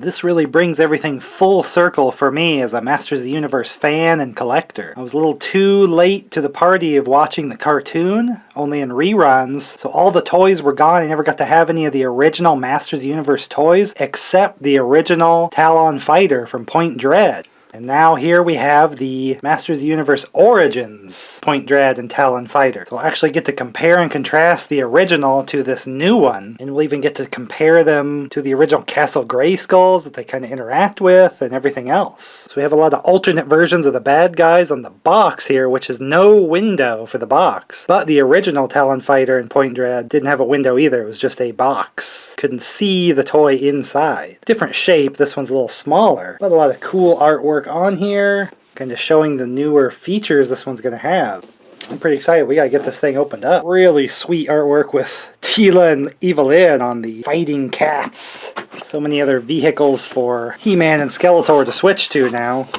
This really brings everything full circle for me as a Masters of the Universe fan and collector. I was a little too late to the party of watching the cartoon, only in reruns, so all the toys were gone. I never got to have any of the original Masters of the Universe toys, except the original Talon Fighter from Point Dread. And now here we have the Masters of the Universe Origins Point Dread and Talon Fighter. So we'll actually get to compare and contrast the original to this new one. And we'll even get to compare them to the original Castle Grayskulls that they kind of interact with and everything else. So we have a lot of alternate versions of the bad guys on the box here, which is no window for the box. But the original Talon Fighter and Point Dread didn't have a window either. It was just a box. Couldn't see the toy inside. Different shape. This one's a little smaller. But a lot of cool artwork on here, kind of showing the newer features this one's going to have. I'm pretty excited. We got to get this thing opened up. Really sweet artwork with Tila and Evelyn on the fighting cats. So many other vehicles for He-Man and Skeletor to switch to now.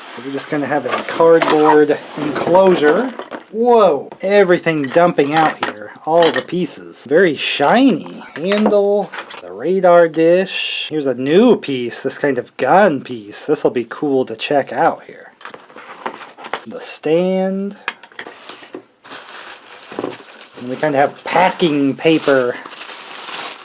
So we're just going to have a cardboard enclosure. Whoa! Everything dumping out here. All the pieces. Very shiny. Handle. The radar dish. Here's a new piece. This kind of gun piece. This will be cool to check out here. The stand. And we kind of have packing paper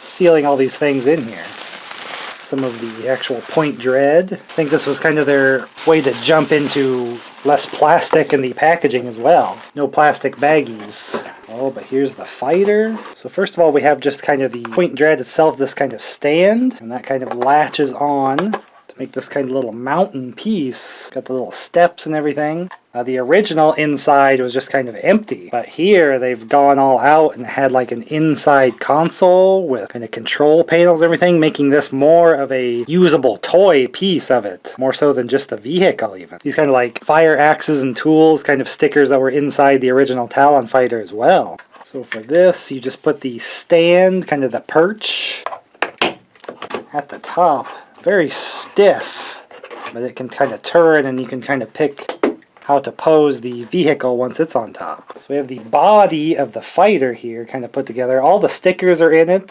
sealing all these things in here. Some of the actual Point Dread. I think this was kind of their way to jump into less plastic in the packaging as well. No plastic baggies. Oh, but here's the fighter. So first of all, we have just kind of the Point Dread itself, this kind of stand, and that kind of latches on to make this kind of little mountain piece. Got the little steps and everything. The original inside was just kind of empty, but here they've gone all out and had like an inside console with kind of control panels and everything, making this more of a usable toy piece of it, more so than just the vehicle even. These kind of like fire axes and tools kind of stickers that were inside the original Talon Fighter as well. So for this, you just put the stand, kind of the perch, at the top. Very stiff, but it can kind of turn and you can kind of pick how to pose the vehicle once it's on top. So we have the body of the fighter here kind of put together. All the stickers are in it.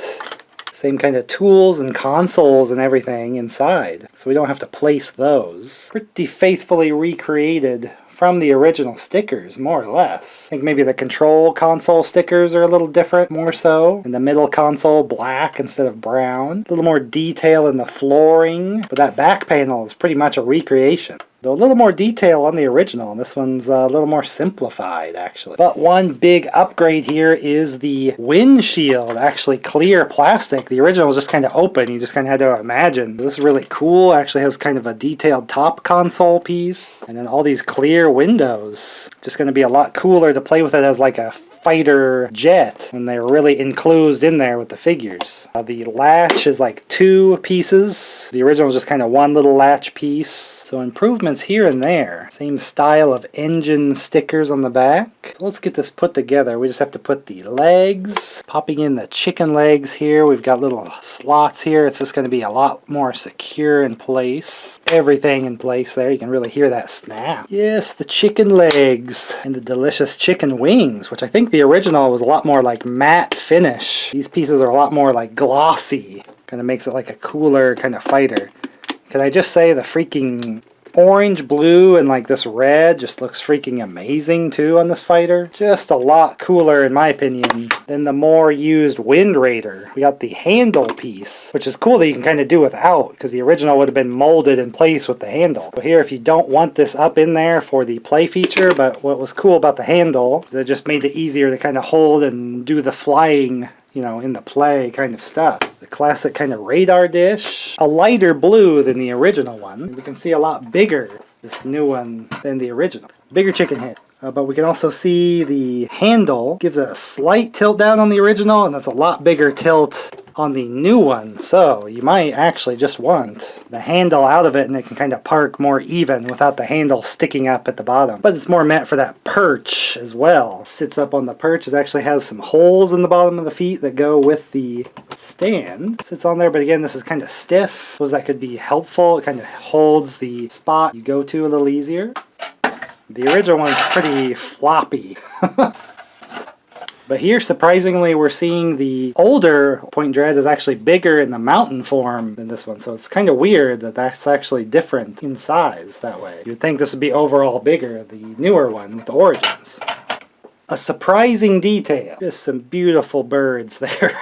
Same kind of tools and consoles and everything inside. So we don't have to place those. Pretty faithfully recreated from the original stickers, more or less. I think maybe the control console stickers are a little different, more so. And the middle console, black instead of brown. A little more detail in the flooring, but that back panel is pretty much a recreation. Though a little more detail on the original, and this one's a little more simplified, actually. But one big upgrade here is the windshield, actually clear plastic. The original was just kind of open, you just kind of had to imagine. This is really cool, actually has kind of a detailed top console piece, and then all these clear windows. Just going to be a lot cooler to play with it as like a fighter jet when they're really enclosed in there with the figures. The latch is like 2 pieces. The original was just kind of one little latch piece. So improvements here and there. Same style of engine stickers on the back. So let's get this put together. We just have to put the legs. Popping in the chicken legs here. We've got little slots here. It's just going to be a lot more secure in place. Everything in place there. You can really hear that snap. Yes, the chicken legs and the delicious chicken wings, which I think the original was a lot more like matte finish. These pieces are a lot more like glossy. Kind of makes it like a cooler kind of fighter. Can I just say the freaking orange, blue, and like this red just looks freaking amazing too on this fighter. Just a lot cooler in my opinion than the more used Wind Raider. We got the handle piece, which is cool that you can kind of do without, because the original would have been molded in place with the handle. So here, if you don't want this up in there for the play feature, but what was cool about the handle is it just made it easier to kind of hold and do the flying, you know, in the play kind of stuff. The classic kind of radar dish. A lighter blue than the original one. We can see a lot bigger, this new one, than the original. Bigger chicken head. But we can also see the handle gives a slight tilt down on the original, and that's a lot bigger tilt on the new one. So you might actually just want the handle out of it, and it can kind of park more even without the handle sticking up at the bottom. But it's more meant for that perch as well. Sits up on the perch. It actually has some holes in the bottom of the feet that go with the stand. Sits on there, but again, this is kind of stiff. So that could be helpful. It kind of holds the spot you go to a little easier. The original one's pretty floppy. But here, surprisingly, we're seeing the older point dread is actually bigger in the mountain form than this one. So it's kind of weird that that's actually different in size that way. You'd think this would be overall bigger, the newer one with the Origins. A surprising detail. Just some beautiful birds there.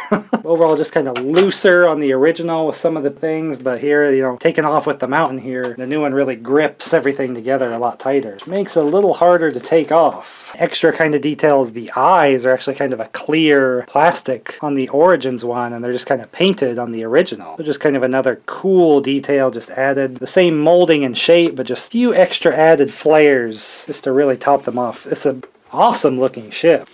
Overall, just kind of looser on the original with some of the things, but here, you know, taking off with the mountain here, the new one really grips everything together a lot tighter. Which makes it a little harder to take off. Extra kind of details, the eyes are actually kind of a clear plastic on the Origins one, and they're just kind of painted on the original. So just kind of another cool detail just added. The same molding and shape, but just a few extra added flares just to really top them off. It's a awesome looking ship.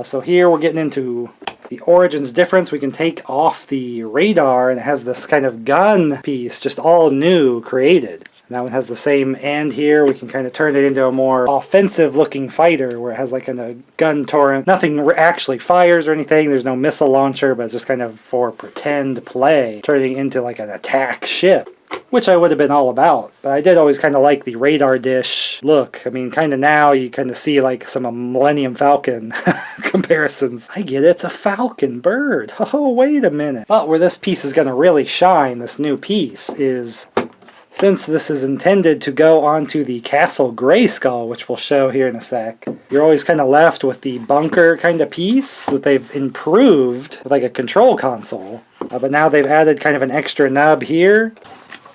So here we're getting into the Origins difference. We can take off the radar and it has this kind of gun piece, just all new, created. And that one has the same end here. We can kind of turn it into a more offensive looking fighter where it has like a gun turret. Nothing actually fires or anything. There's no missile launcher, but it's just kind of for pretend play, turning into like an attack ship, which I would have been all about. But I did always kind of like the radar dish look. I mean, kind of now you kind of see like some Millennium Falcon comparisons. I get it, it's a falcon bird. Oh, wait a minute. But where this piece is going to really shine, this new piece, is since this is intended to go onto the Castle Grayskull, which we'll show here in a sec, you're always kind of left with the bunker kind of piece that they've improved with like a control console. But now they've added kind of an extra nub here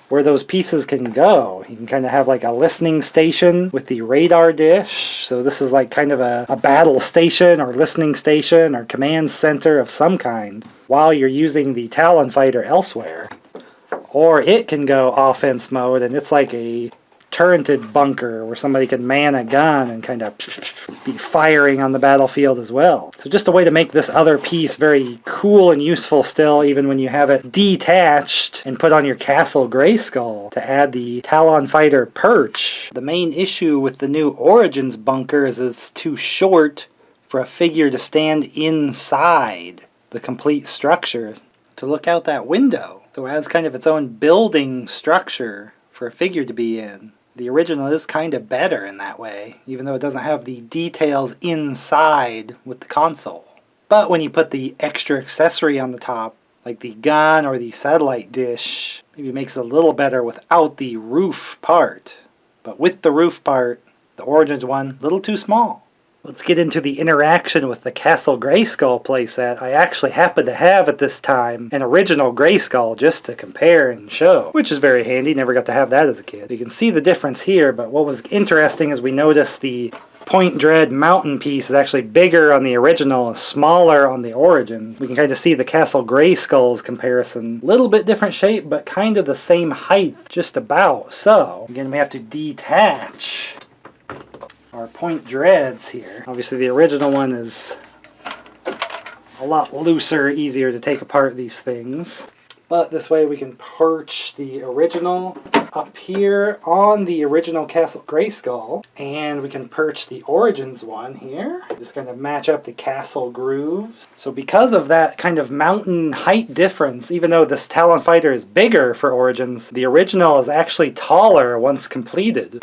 where those pieces can go. You can kind of have like a listening station with the radar dish. So this is like kind of a battle station or listening station or command center of some kind while you're using the Talon Fighter elsewhere. Or it can go offense mode and it's like a turreted bunker where somebody can man a gun and kind of be firing on the battlefield as well. So just a way to make this other piece very cool and useful still, even when you have it detached and put on your Castle Grayskull to add the Talon Fighter perch. The main issue with the new Origins bunker is it's too short for a figure to stand inside the complete structure to look out that window. So it has kind of its own building structure for a figure to be in. The original is kind of better in that way, even though it doesn't have the details inside with the console. But when you put the extra accessory on the top, like the gun or the satellite dish, maybe makes it a little better without the roof part. But with the roof part, the Origins one, a little too small. Let's get into the interaction with the Castle Grayskull playset. I actually happen to have at this time an original Grayskull just to compare and show, which is very handy. Never got to have that as a kid. You can see the difference here, but what was interesting is we noticed the Point Dread mountain piece is actually bigger on the original and smaller on the Origins. We can kind of see the Castle Grayskull's comparison. Little bit different shape, but kind of the same height, just about. So, again, we have to detach our Point Dreads here. Obviously the original one is a lot looser, easier to take apart these things. But this way we can perch the original up here on the original Castle Grayskull, and we can perch the Origins one here. Just kind of match up the castle grooves. So because of that kind of mountain height difference, even though this Talon Fighter is bigger for Origins, the original is actually taller once completed.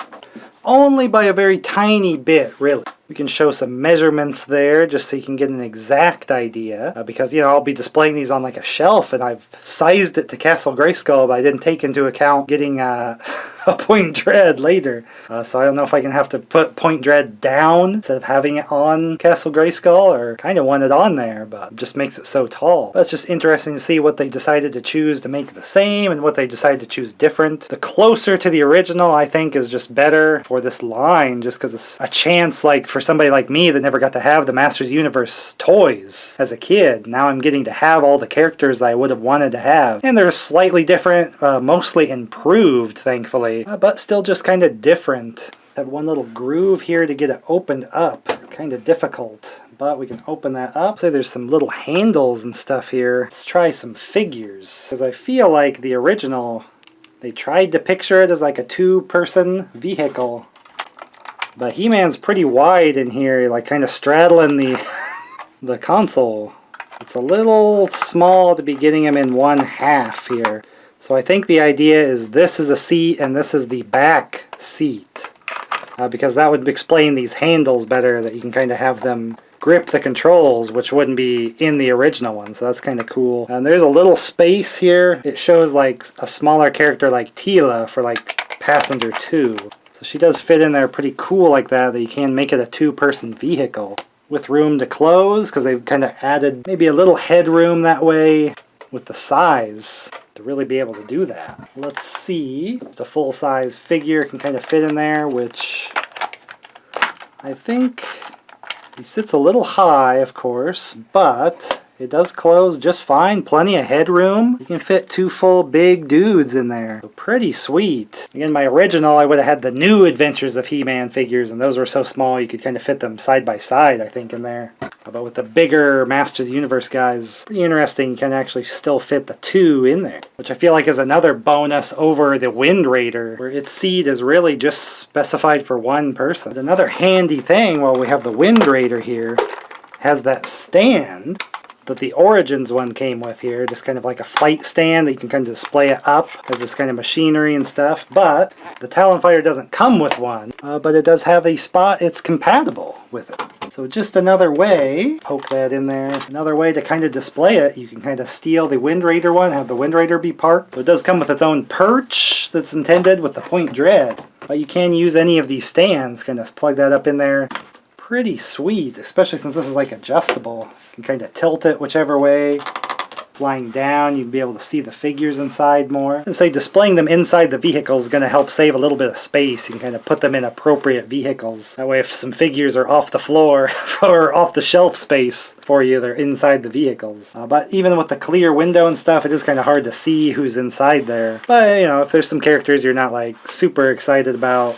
Only by a very tiny bit, really. We can show some measurements there just so you can get an exact idea. Because, you know, I'll be displaying these on like a shelf and I've sized it to Castle Grayskull, but I didn't take into account getting a Point Dread later. So I don't know if I can have to put Point Dread down instead of having it on Castle Grayskull, or kind of want it on there, but it just makes it so tall. But it's just interesting to see what they decided to choose to make the same and what they decided to choose different. The closer to the original, I think, is just better for this line, just because it's a chance, like, for somebody like me that never got to have the Masters Universe toys as a kid. Now I'm getting to have all the characters that I would have wanted to have. And they're slightly different, mostly improved, thankfully, but still just kind of different. Have one little groove here to get it opened up. Kind of difficult, but we can open that up. So there's some little handles and stuff here. Let's try some figures, because I feel like the original, they tried to picture it as like a two-person vehicle. But He-Man's pretty wide in here, like kind of straddling the console. It's a little small to be getting him in one half here. So I think the idea is this is a seat and this is the back seat. Because that would explain these handles better, that you can kind of have them grip the controls, which wouldn't be in the original one, so that's kind of cool. And there's a little space here. It shows like a smaller character like Tila for like passenger 2. So she does fit in there pretty cool like that you can make it a 2-person vehicle. With room to close, because they've kind of added maybe a little headroom that way with the size to really be able to do that. Let's see. The full-size figure can kind of fit in there, which I think he sits a little high, of course, but it does close just fine. Plenty of headroom. You can fit 2 full big dudes in there. So pretty sweet. Again, my original, I would have had the new Adventures of He-Man figures, and those were so small you could kind of fit them side by side, I think, in there. But with the bigger Masters of the Universe guys, pretty interesting. You can actually still fit the 2 in there, which I feel like is another bonus over the Wind Raider, where its seat is really just specified for 1 person. But another handy thing, while we have the Wind Raider here, has that stand that the Origins one came with here, just kind of like a flight stand that you can kind of display it up as this kind of machinery and stuff. But the Talon Fighter doesn't come with one, but it does have a spot it's compatible with it. So just another way, poke that in there, another way to kind of display it. You can kind of steal the Wind Raider one, have the Wind Raider be parked. So it does come with its own perch that's intended with the point dread. But you can use any of these stands, kind of plug that up in there. Pretty sweet, especially since this is like adjustable. You can kind of tilt it whichever way. Flying down, you'll be able to see the figures inside more. And say displaying them inside the vehicle is going to help save a little bit of space. You can kind of put them in appropriate vehicles. That way if some figures are off the floor or off the shelf space for you, they're inside the vehicles. But even with the clear window and stuff, it is kind of hard to see who's inside there. But, you know, if there's some characters you're not like super excited about,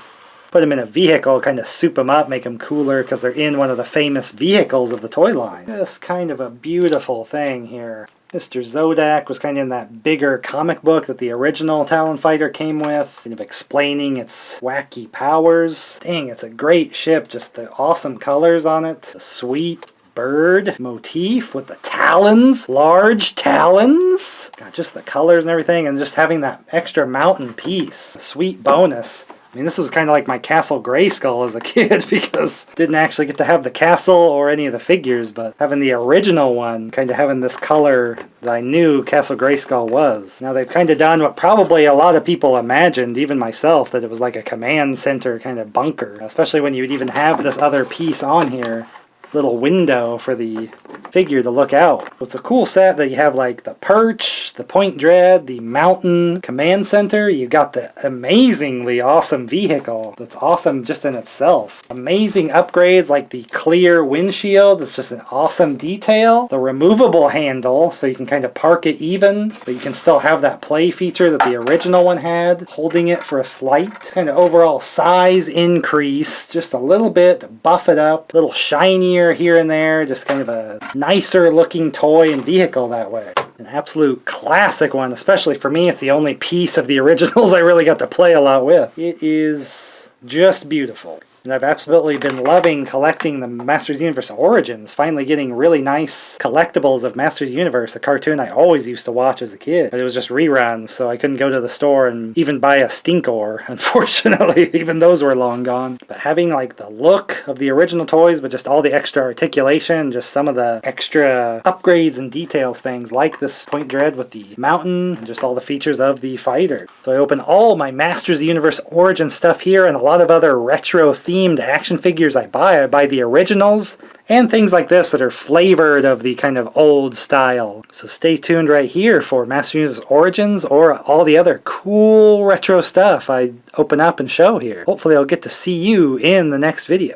put them in a vehicle, kind of soup them up, make them cooler because they're in one of the famous vehicles of the toy line. Just kind of a beautiful thing here. Mr. Zodak was kind of in that bigger comic book that the original Talon Fighter came with, kind of explaining its wacky powers. Dang, it's a great ship, just the awesome colors on it. The sweet bird motif with the talons, large talons. Got just the colors and everything, and just having that extra mountain piece. A sweet bonus. I mean, this was kind of like my Castle Grayskull as a kid because didn't actually get to have the castle or any of the figures, but having the original one, kind of having this color that I knew Castle Grayskull was. Now they've kind of done what probably a lot of people imagined, even myself, that it was like a command center kind of bunker, especially when you'd even have this other piece on here. Little window for the figure to look out. It's a cool set that you have like the perch, the point dread, the mountain command center. You've got the amazingly awesome vehicle that's awesome just in itself. Amazing upgrades like the clear windshield. That's just an awesome detail. The removable handle so you can kind of park it even, but you can still have that play feature that the original one had, holding it for a flight. Kind of overall size increase just a little bit to buff it up. A little shinier here and there, just kind of a nicer looking toy and vehicle that way. An absolute classic one, especially for me. It's the only piece of the originals I really got to play a lot with. It is just beautiful. And I've absolutely been loving collecting the Masters of the Universe Origins, finally getting really nice collectibles of Masters of the Universe, a cartoon I always used to watch as a kid. But it was just reruns, so I couldn't go to the store and even buy a Stinkor, unfortunately. Even those were long gone. But having like the look of the original toys, but just all the extra articulation, just some of the extra upgrades and details things, like this point dread with the mountain, and just all the features of the fighter. So I open all my Masters of the Universe Origins stuff here, and a lot of other retro themed action figures I buy the originals and things like this that are flavored of the kind of old style. So stay tuned right here for Master Universe Origins or all the other cool retro stuff I open up and show here. Hopefully I'll get to see you in the next video.